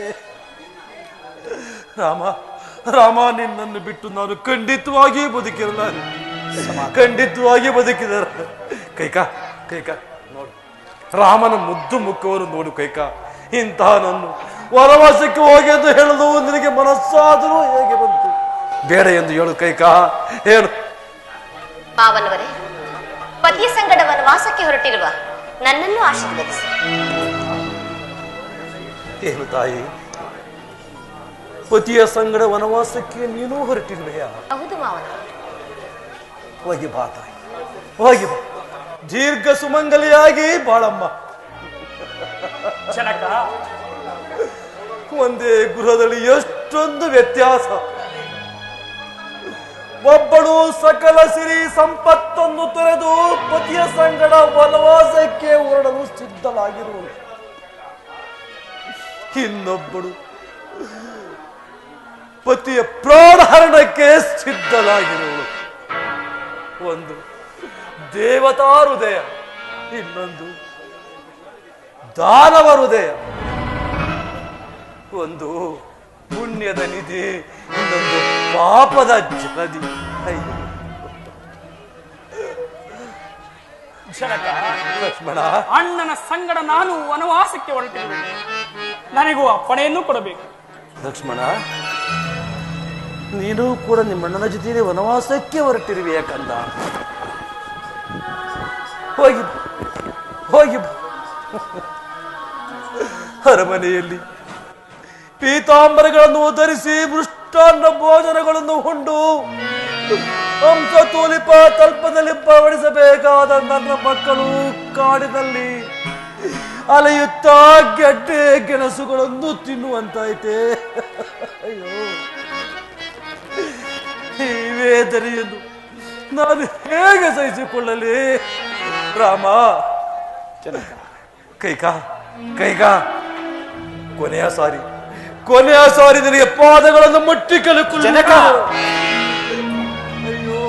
ರಾಮ, ನಿನ್ನನ್ನು ಬಿಟ್ಟು ನಾನು ಖಂಡಿತವಾಗಿ ಬದುಕಿರಲ್ಲ, ಖಂಡಿತವಾಗಿ ಬದುಕಿದ. ಕೈಕ ನೋಡು, ರಾಮನ ಮುದ್ದು ಮುಖವರು ನೋಡು ಕೈಕ. ಇಂತಹ ನನ್ನ ವನವಾಸಕ್ಕೆ ಹೋಗಿ ಎಂದು ಹೇಳಲು ನಿನಗೆ ಮನಸ್ಸಾದರೂ ಹೇಗೆ ಬಂತು? ಬೇಡ ಎಂದು ಹೇಳು ಕೈಕ, ಹೇಳು. ಮಾವನವರೇ, ಪತಿಯ ಸಂಗಡ ವನವಾಸಕ್ಕೆ ಹೊರಟಿರುವ ನನ್ನನ್ನು ಆಶೀರ್ವದಿಸಿ. ಏನು ತಾಯಿ, ಪತಿಯ ಸಂಗಡ ವನವಾಸಕ್ಕೆ ನೀನು ಹೊರಟಿರುವೆಯಾ? ಹೌದು ಮಾವನವರೇ. ಹೋಗಿ ಬಾ ತಾಯಿ, ಹೋಗಿ ಬಾ. ದೀರ್ಘ ಸುಮಂಗಲಿಯಾಗಿ ಬಾಳಮ್ಮ. ಜನಕ, ಒಂದೇ ಗೃಹದಲ್ಲಿ ಎಷ್ಟೊಂದು ವ್ಯತ್ಯಾಸ. ಒಬ್ಬಳು ಸಕಲ ಸಿರಿ ಸಂಪತ್ತನ್ನು ತೊರೆದು ಪತಿಯ ಸಂಗಡ ವನವಾಸಕ್ಕೆ ಹೊರಡಲು ಸಿದ್ಧಲಾಗಿರುವಳು. ಇನ್ನೊಬ್ಬಳು ಪತಿಯ ಪ್ರಾಣಹರಣಕ್ಕೆ ಸಿದ್ಧಲಾಗಿರುವಳು. ಒಂದು ದೇವತಾ ಹೃದಯ, ಇನ್ನೊಂದು ದಾನವ ಹೃದಯ. ಒಂದು ಪುಣ್ಯದ ನಿಧಿ, ಇನ್ನೊಂದು ಪಾಪದ ಜಲದಿ. ಜನಕ, ಲಕ್ಷ್ಮಣ, ಅಣ್ಣನ ಸಂಗಡ ನಾನು ವನವಾಸಕ್ಕೆ ಹೊರಟಿರುವೆ. ನನಗೂ ಅಪ್ಪಣೆಯನ್ನು ಕೊಡಬೇಕು. ಲಕ್ಷ್ಮಣ, ನೀನು ಕೂಡ ನಿಮ್ಮಣ್ಣನ ಜೊತೆಯಲ್ಲಿ ವನವಾಸಕ್ಕೆ ಹೊರಟಿರುವೆಯ ಕಂದ. ಹೋಗಿ ಅರಮನೆಯಲ್ಲಿ ಪೀತಾಂಬರಗಳನ್ನು ಧರಿಸಿ ಮೃಷ್ಟಾನ್ನ ಭೋಜನಗಳನ್ನು ಉಂಡು ಹಂಸ ತೂಲಿಪ ತಲ್ಪದಲ್ಲಿ ಪವಡಿಸಬೇಕಾದ ನನ್ನ ಮಕ್ಕಳು ಕಾಡಿನಲ್ಲಿ ಅಲೆಯುತ್ತಾ ಗೆಡ್ಡೆ ಗೆಣಸುಗಳನ್ನು ತಿನ್ನುವಂತಾಯ್ತೆ. ಅಯ್ಯೋ, ಈ ವೇದನೆಯನ್ನು ನಾನು ಹೇಗೆ ಸಹಿಸಿಕೊಳ್ಳಲಿ ರಾಮ? ಜನಕ, ಕೈಕಾ ಕೈಕಾ, ಕೊನೆಯ ಸಾರಿ ನಿನಗೆ ಪಾದಗಳನ್ನು ಮುಟ್ಟಿ ಕಲಿಕೊಳ್ಳ. ಜನಕ, ಅಯ್ಯೋ,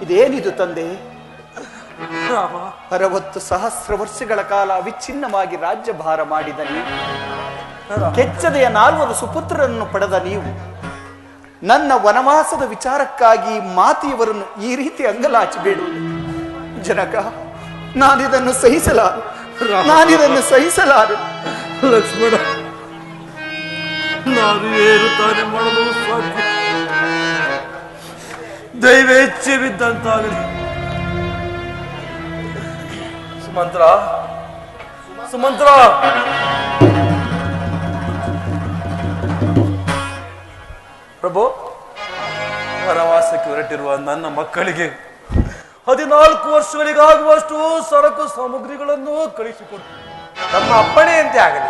ಇದೇನಿದು ತಂದೆ? ರಾಮ, 60 ಸಹಸ್ರ ವರ್ಷಗಳ ಕಾಲ ಅವಿಚ್ಛಿನ್ನವಾಗಿ ರಾಜ್ಯಭಾರ ಮಾಡಿದ ನೀವು, ಕೆಚ್ಚದೆಯ 4 ಸುಪುತ್ರರನ್ನು ಪಡೆದ ನೀವು, ನನ್ನ ವನವಾಸದ ವಿಚಾರಕ್ಕಾಗಿ ಮಾತೆಯವರನ್ನು ಈ ರೀತಿ ಅಂಗಲಾಚಬೇಡುವುದು ಜನಕ. ನಾನಿದನ್ನು ಸಹಿಸಲಾರೆ. ಲಕ್ಷ್ಮಣ, ನಾನು ಏನು ತಾನೇ ಮಾಡಲು ಸಾಧ್ಯ? ದೈವೇಚ್ಛೆ ಬಿದ್ದಂತಾಗಲಿ. ಸುಮಂತ್ರ, ಪ್ರಭು, ವನವಾಸಕ್ಕೆ ಹೊರಟಿರುವ ನನ್ನ ಮಕ್ಕಳಿಗೆ 14 ವರ್ಷಗಳಿಗಾಗುವಷ್ಟು ಸರಕು ಸಾಮಗ್ರಿಗಳನ್ನು ಕಳಿಸಿಕೊಡು. ನಮ್ಮ ಅಪ್ಪಣೆಯಂತೆ ಆಗಲಿ.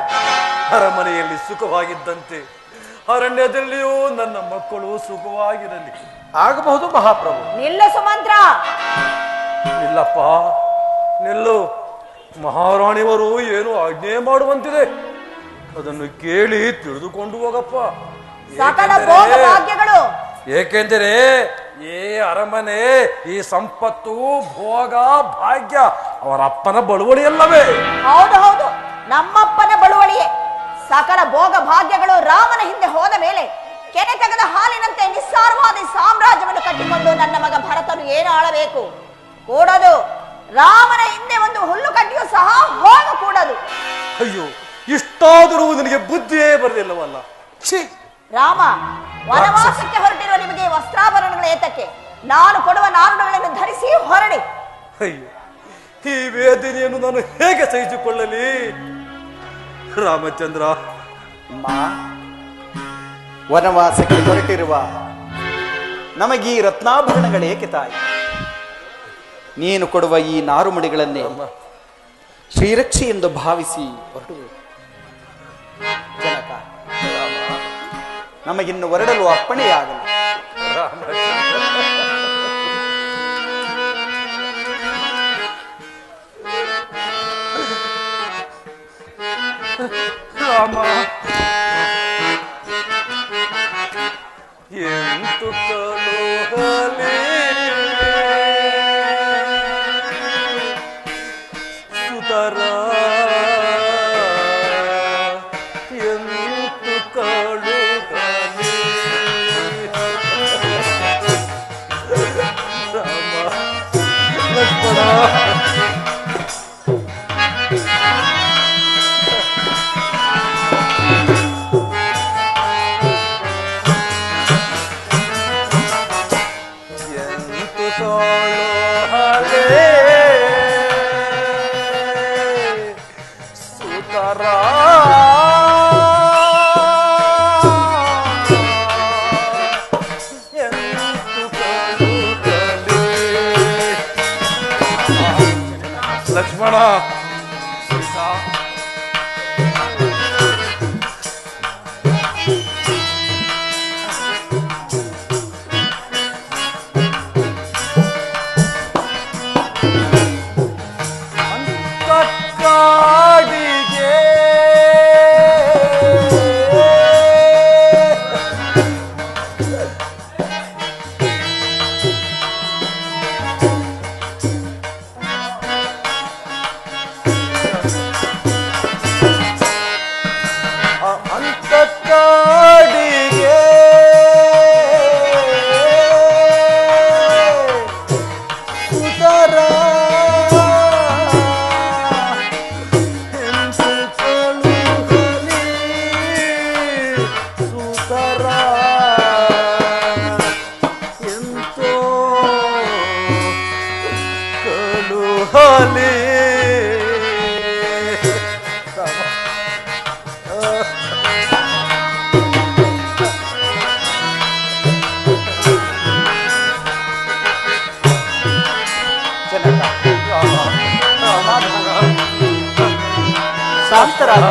ಅರಮನೆಯಲ್ಲಿ ಸುಖವಾಗಿದ್ದಂತೆ ಅರಣ್ಯದಲ್ಲಿಯೂ ನನ್ನ ಮಕ್ಕಳು ಸುಖವಾಗಿರಲಿ. ಆಗಬಹುದು ಮಹಾಪ್ರಭು. ನಿಲ್ಲ ಸುಮಂತ್ರ. ನಿಲ್ಲಪ್ಪ, ನಿಲ್ಲು. ಮಹಾರಾಣಿಯವರು ಏನು ಆಜ್ಞೆ ಮಾಡುವಂತಿದೆ, ಅದನ್ನು ಕೇಳಿ ತಿಳಿದುಕೊಂಡು ಹೋಗಪ್ಪ. ಸಕಲ ಭೋಗ ಭಾಗ್ಯಗಳು. ಏಕೆಂದರೆ ಈ ಅರಮನೆ, ಈ ಸಂಪತ್ತು, ಭೋಗ ಭಾಗ್ಯ ಅವರ ಅಪ್ಪನ ಬಳುವಳಿಯಲ್ಲವೇ? ಹೌದು, ನಮ್ಮಪ್ಪನ ಬಳುವಳಿಯೇ. ಸಕಲ ಭೋಗ ಭಾಗ್ಯಗಳು ರಾಮನ ಹಿಂದೆ ಹೋದ ಮೇಲೆ ಕೆನೆ ತೆಗೆದ ಹಾಲಿನಂತೆ ನಿಸ್ಸಾರವಾದ ಸಾಮ್ರಾಜ್ಯವನ್ನು ಕಟ್ಟಿಕೊಂಡು ನನ್ನ ಮಗ ಭರತನು ಏನು ಆಳಬೇಕು? ಕೂಡದು. ರಾಮನ ಹಿಂದೆ ಒಂದು ಹುಲ್ಲು ಕಡ್ಡಿಯೂ ಸಹ ಹೋಗಕೂಡದು. ಅಯ್ಯೋ, ಇಷ್ಟಾದರೂ ನಿನಗೆ ಬುದ್ಧಿಯೇ ಬರಲಿಲ್ಲವಲ್ಲ. ಛೀ! ರಾಮ, ವನವಾಸಕ್ಕೆ ಹೊರಟಿರುವ ನಿಮಗೆ ವಸ್ತ್ರಾಭರಣಗಳ ಏತಕ್ಕೆ? ನಾನು ಕೊಡುವ ನಾರುಗಳನ್ನು ಧರಿಸಿ ಹೊರಡಿ. ಅಯ್ಯೋ, ಈ ವೇದನೆಯನ್ನು ನಾನು ಹೇಗೆ ಸಹಿಸಿಕೊಳ್ಳಲಿ ರಾಮಚಂದ್ರ? ವನವಾಸಕ್ಕೆ ಹೊರಟಿರುವ ನಮಗೀ ರತ್ನಾಭರಣಗಳೇಕೆ ತಾಯಿ? ನೀನು ಕೊಡುವ ಈ ನಾರುಮಡಿಗಳನ್ನೇ ಶ್ರೀರಕ್ಷೆ ಎಂದು ಭಾವಿಸಿ ಹೊರಡುವೆ. ಜನಕ, ನಮಗಿನ್ನು ಹೊರಡಲು ಅಪ್ಪಣೆಯಾಗಲಿ. ರಾಮ, ಎಂತು ಕಲೋಹಲಿ ಸುತರ, ಎಂತು ಕಲೋಹಲಿ ರಾಮ. ಲಕ್ಷ್ಮಣ, ಜನಕ ಶಾಂತರಾದ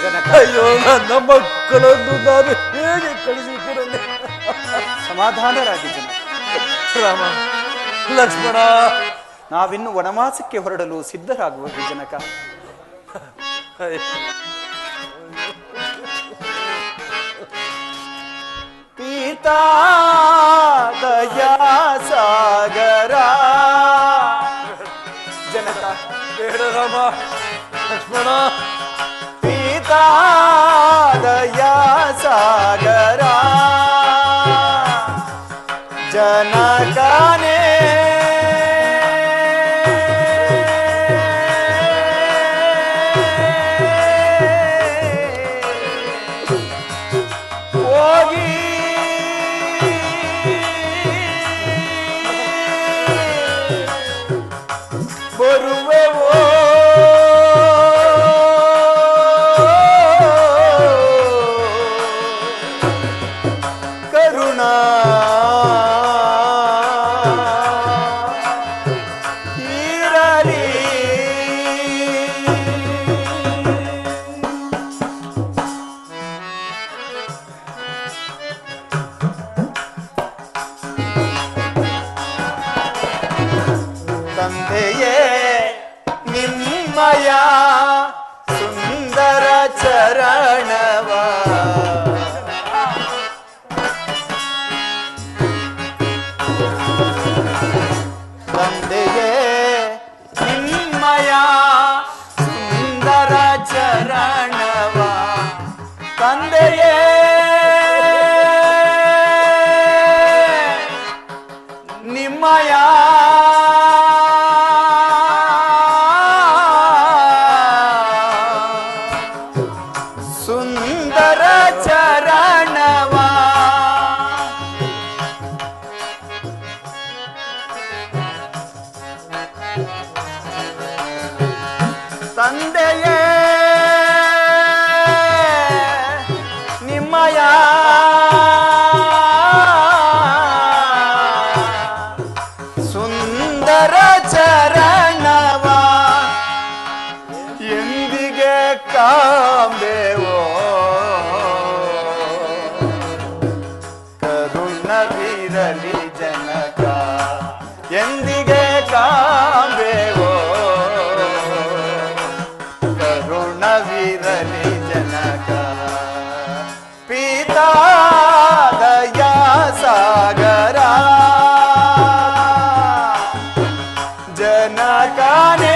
ಜನಕ. ಅಯ್ಯೋ, ನನ್ನ ಮಕ್ಕಳನ್ನು ನಾನು ಹೇಗೆ ಕಳಿಸಿಕೊಡಲಿ? ಸಮಾಧಾನರಾಗಿ ಜನ. ರಾಮ, ಲಕ್ಷ್ಮಣ, ನಾವಿನ್ನು ವನವಾಸಕ್ಕೆ ಹೊರಡಲು ಸಿದ್ಧರಾಗುವುದು ಜನಕ. ಪೀತಾ ದಯಾ ಸಾಗರ ಜನಕ. ಬೇಡ ರಾಮ, ಲಕ್ಷ್ಮಣ, ಪೀತಾ ದಯಾ ಸಾಗರ ಜನಕನೇ ಹೋಗಿ ಬರುವೆವೋ ಕರುಣಾ ಇರಲಿ. ತಂದೆಯೇ ನಿಮ್ಮಯ ಸುಂದರ ಚರಣವ ತಂದೆಯೇ ನಿಮ್ಮಯ ಸುಂದರ ಚರಣವ ತಂದೆಯೇ ನಿಮ್ಮಯ ಸುಂದರ ಚರಣವ ತಂದೆಯೇ ನಿಮ್ಮಯ ಸುಂದರ ಚರಣವ ಎಂದಿಗೆ ಕಾಂಬೆವೋ ಕರುಣವಿರಲಿ ಜನಕ ಎಂದಿಗೆ ಕಾಂಬೆವೋ ಕರುಣವಿರಲಿ ಜನಕ ಪೀತಾ ದಯಾ ಸಾಗರ ಜನಕನೇ ಜನಕನೇ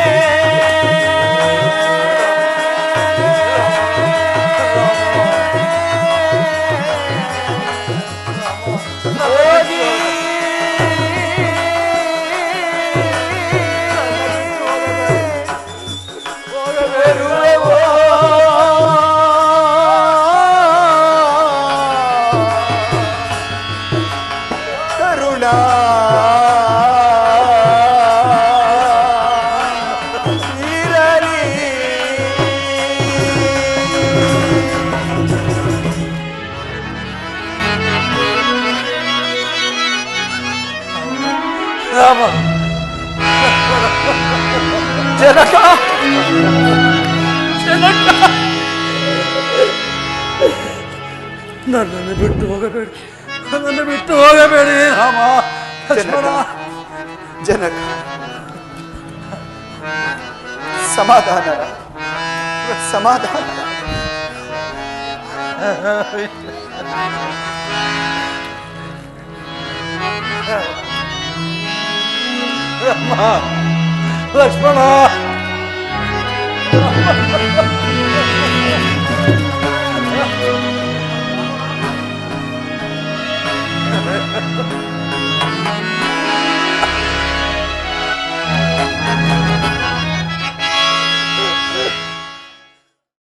ಹೋಗಿ ಹೋಗಬೇರುವೆವೋ ಕರುಣ ಇರಲಿ ರಾಮ ಜನಕ ಜನಕ ನನ್ನನ್ನು ಬಿಟ್ಟು ಹೋಗಬೇಡಿ ನನ್ನನ್ನು ಬಿಟ್ಟು ಹೋಗಬೇಡಿ ರಾಮ ಲಕ್ಷ್ಮಣ ಜನಕ ಸಮಾಧಾನ ಸಮಾಧಾನ. ರಾಮ ಲಕ್ಷ್ಮಣ